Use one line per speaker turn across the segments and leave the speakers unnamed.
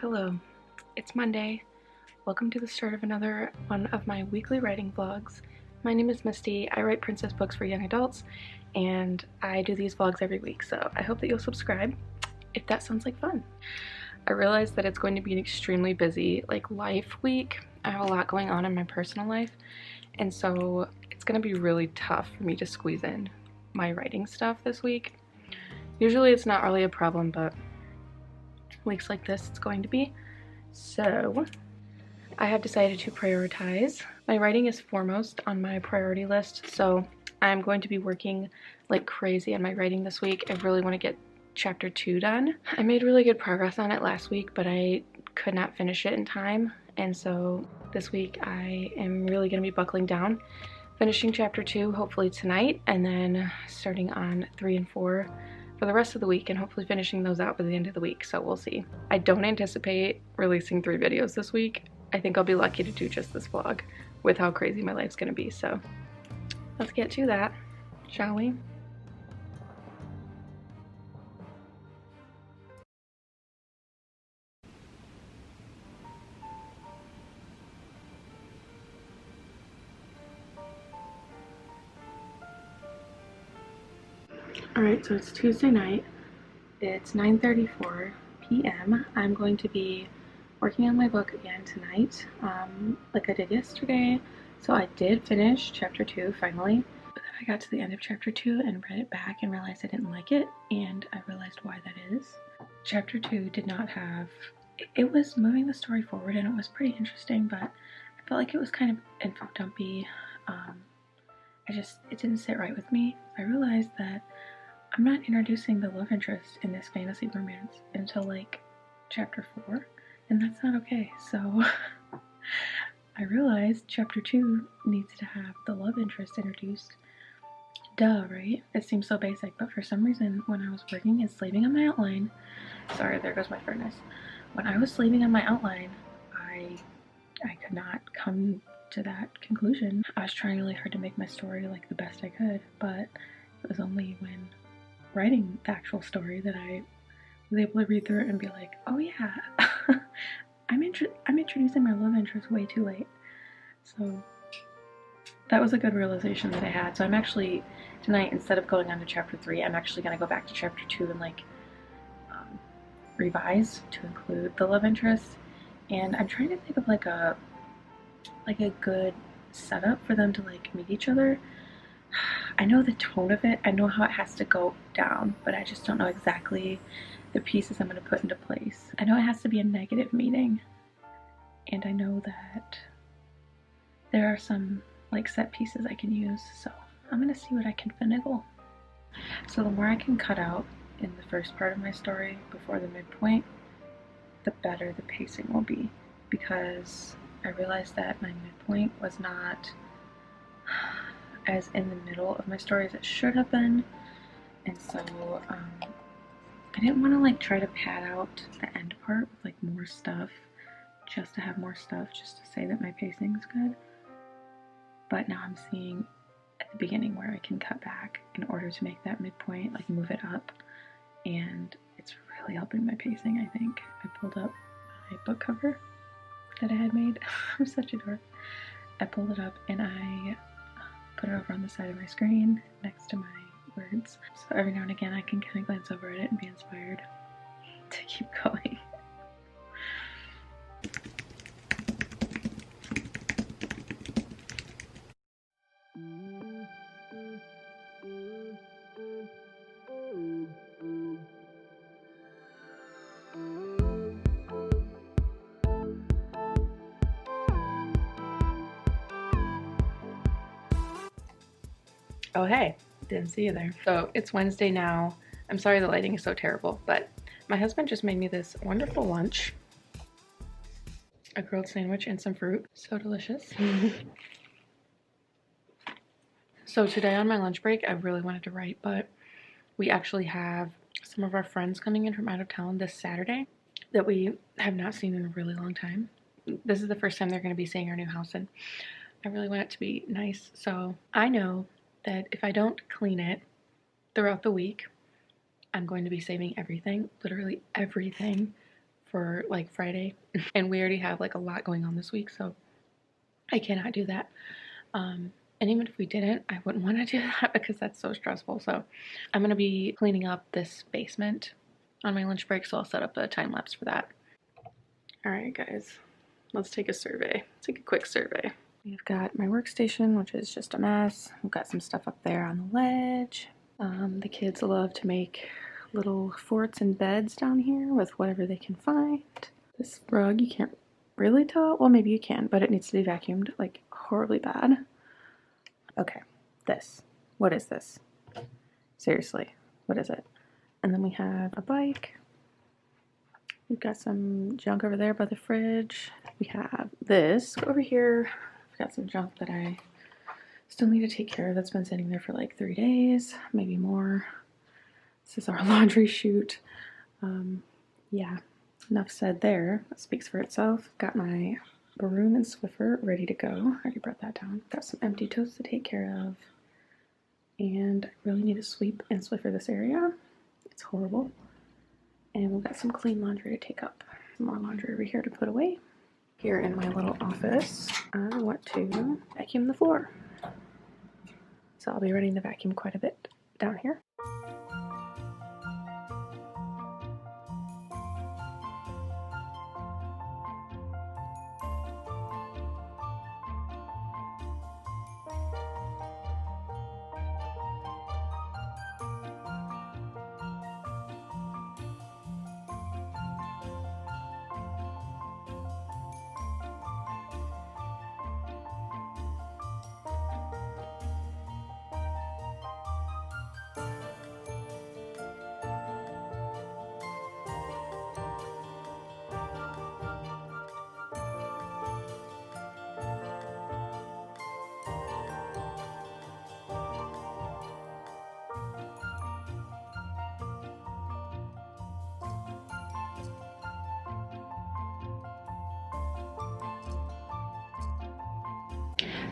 Hello, it's Monday. Welcome to the start of another one of my weekly writing vlogs. My name is Misty. I write princess books for young adults, and I do these vlogs every week, so I hope that you'll subscribe if that sounds like fun. I realize that it's going to be an extremely busy life week. I have a lot going on in my personal life, and so it's going to be really tough for me to squeeze in my writing stuff this week. Usually it's not really a problem, but weeks like this it's going to be. So I have decided to prioritize. My writing is foremost on my priority list, so I'm going to be working like crazy on my writing this week. I really want to get chapter 2 done. I made really good progress on it last week, but I could not finish it in time, and so this week I am really going to be buckling down, finishing chapter 2 hopefully tonight, and then starting on 3 and 4 for the rest of the week, and hopefully finishing those out by the end of the week, so we'll see. I don't anticipate releasing 3 videos this week. I think I'll be lucky to do just this vlog with how crazy my life's gonna be, so let's get to that, shall we? Alright, so it's Tuesday night. It's 9:34 p.m. I'm going to be working on my book again tonight, like I did yesterday. So I did finish chapter 2 finally, but then I got to the end of chapter 2 and read it back and realized I didn't like it, and I realized why that is. Chapter 2 did not have, it was moving the story forward and it was pretty interesting, but I felt like it was kind of info dumpy. It didn't sit right with me. I realized that I'm not introducing the love interest in this fantasy romance until like chapter 4, and that's not okay. So I realized chapter 2 needs to have the love interest introduced. Duh, right? It seems so basic, but for some reason when I was working and slaving on my outline, sorry, there goes my furnace. When I was slaving on my outline, I could not come to that conclusion. I was trying really hard to make my story like the best I could, but it was only when writing the actual story that I was able to read through it and be like, oh yeah, I'm introducing my love interest way too late. So that was a good realization that I had. So I'm actually, tonight, instead of going on to chapter 3, I'm actually going to go back to chapter 2 and revise to include the love interest. And I'm trying to think of like a good setup for them to like meet each other. I know the tone of it, I know how it has to go down, but I just don't know exactly the pieces I'm going to put into place. I know it has to be a negative meaning, and I know that there are some like set pieces I can use, so I'm going to see what I can finagle. So the more I can cut out in the first part of my story before the midpoint, the better the pacing will be, because I realized that my midpoint was not as in the middle of my story as it should have been, and so I didn't want to like try to pad out the end part with like more stuff just to have more stuff, just to say that my pacing is good. But now I'm seeing at the beginning where I can cut back in order to make that midpoint, like move it up, and it's really helping my pacing, I think. I pulled up my book cover that I had made. I'm such a dork. I pulled it up and I put it over on the side of my screen next to my words. So every now and again I can kind of glance over at it and be inspired to keep going. Oh hey, didn't see you there. So it's Wednesday now. I'm sorry the lighting is so terrible, but my husband just made me this wonderful lunch. A grilled sandwich and some fruit. So delicious. So today on my lunch break, I really wanted to write, but we actually have some of our friends coming in from out of town this Saturday that we have not seen in a really long time. This is the first time they're going to be seeing our new house, and I really want it to be nice. So I know that if I don't clean it throughout the week, I'm going to be saving everything, literally everything, for like Friday. And we already have like a lot going on this week, so I cannot do that. And even if we didn't, I wouldn't want to do that because that's so stressful. So I'm going to be cleaning up this basement on my lunch break, so I'll set up a time lapse for that. All right, guys, let's take a survey. Let's take a quick survey. We've got my workstation, which is just a mess. We've got some stuff up there on the ledge. The kids love to make little forts and beds down here with whatever they can find. This rug, you can't really tell. Well, maybe you can, but it needs to be vacuumed like horribly bad. Okay, this. What is this? Seriously, what is it? And then we have a bike. We've got some junk over there by the fridge. We have this over here. I've got some junk that I still need to take care of that's been sitting there for like 3 days, maybe more. This is our laundry chute. Yeah, enough said there. That speaks for itself. Got my broom and Swiffer ready to go. I already brought that down. Got some empty totes to take care of. And I really need to sweep and Swiffer this area. It's horrible. And we've got some clean laundry to take up. Some more laundry over here to put away. Here in my little office, I want to vacuum the floor. So I'll be running the vacuum quite a bit down here.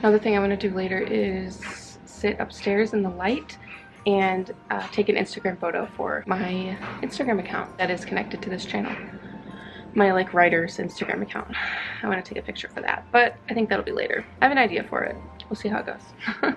Another thing I want to do later is sit upstairs in the light and take an Instagram photo for my Instagram account that is connected to this channel. My like writer's Instagram account. I want to take a picture for that, but I think that'll be later. I have an idea for it. We'll see how it goes.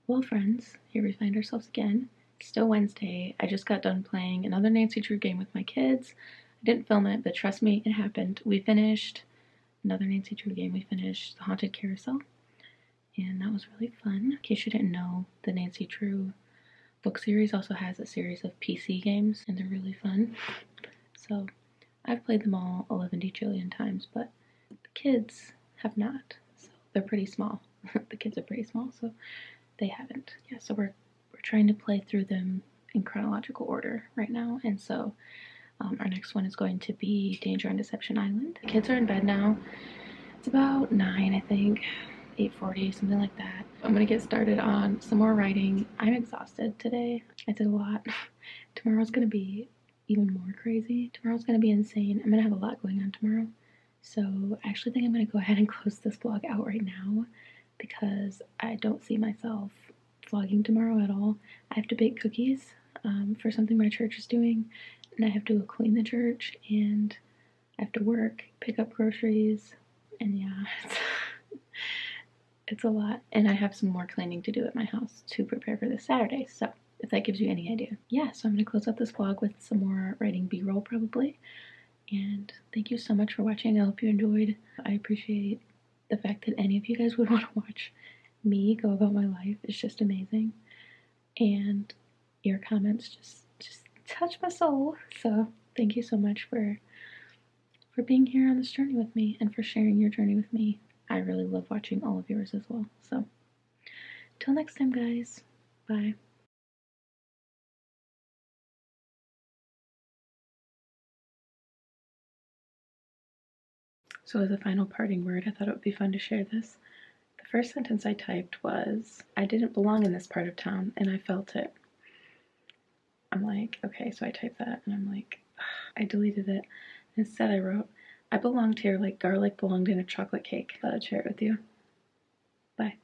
Well, friends, here we find ourselves again. It's still Wednesday. I just got done playing another Nancy Drew game with my kids. I didn't film it, but trust me, it happened. We finished another Nancy Drew game. We finished The Haunted Carousel, and that was really fun. In case you didn't know, the Nancy Drew book series also has a series of PC games, and they're really fun. So I've played them all 11 jillion times, but the kids have not. So they're pretty small. The kids are pretty small, so they haven't. Yeah, so we're trying to play through them in chronological order right now, and so our next one is going to be Danger on Deception Island. The kids are in bed now. It's about 9, I think, 8:40, something like that. I'm gonna get started on some more writing. I'm exhausted today. I did a lot. Tomorrow's gonna be even more crazy. Tomorrow's gonna be insane. I'm gonna have a lot going on tomorrow. So I actually think I'm gonna go ahead and close this vlog out right now because I don't see myself vlogging tomorrow at all. I have to bake cookies for something my church is doing, and I have to go clean the church, and I have to work, pick up groceries, and yeah, it's a lot. And I have some more cleaning to do at my house to prepare for this Saturday, so if that gives you any idea. Yeah, so I'm going to close out this vlog with some more writing B-roll probably. And thank you so much for watching. I hope you enjoyed. I appreciate the fact that any of you guys would want to watch me go about my life. It's just amazing. And your comments just touch my soul. So thank you so much for being here on this journey with me and for sharing your journey with me. I really love watching all of yours as well. So till next time, guys. Bye. So as a final parting word, I thought it would be fun to share this. The first sentence I typed was, I didn't belong in this part of town, and I felt it. I'm like, okay, so I typed that and I'm like, I deleted it. Instead, I wrote, I belonged here like garlic belonged in a chocolate cake. Thought I'd share it with you. Bye.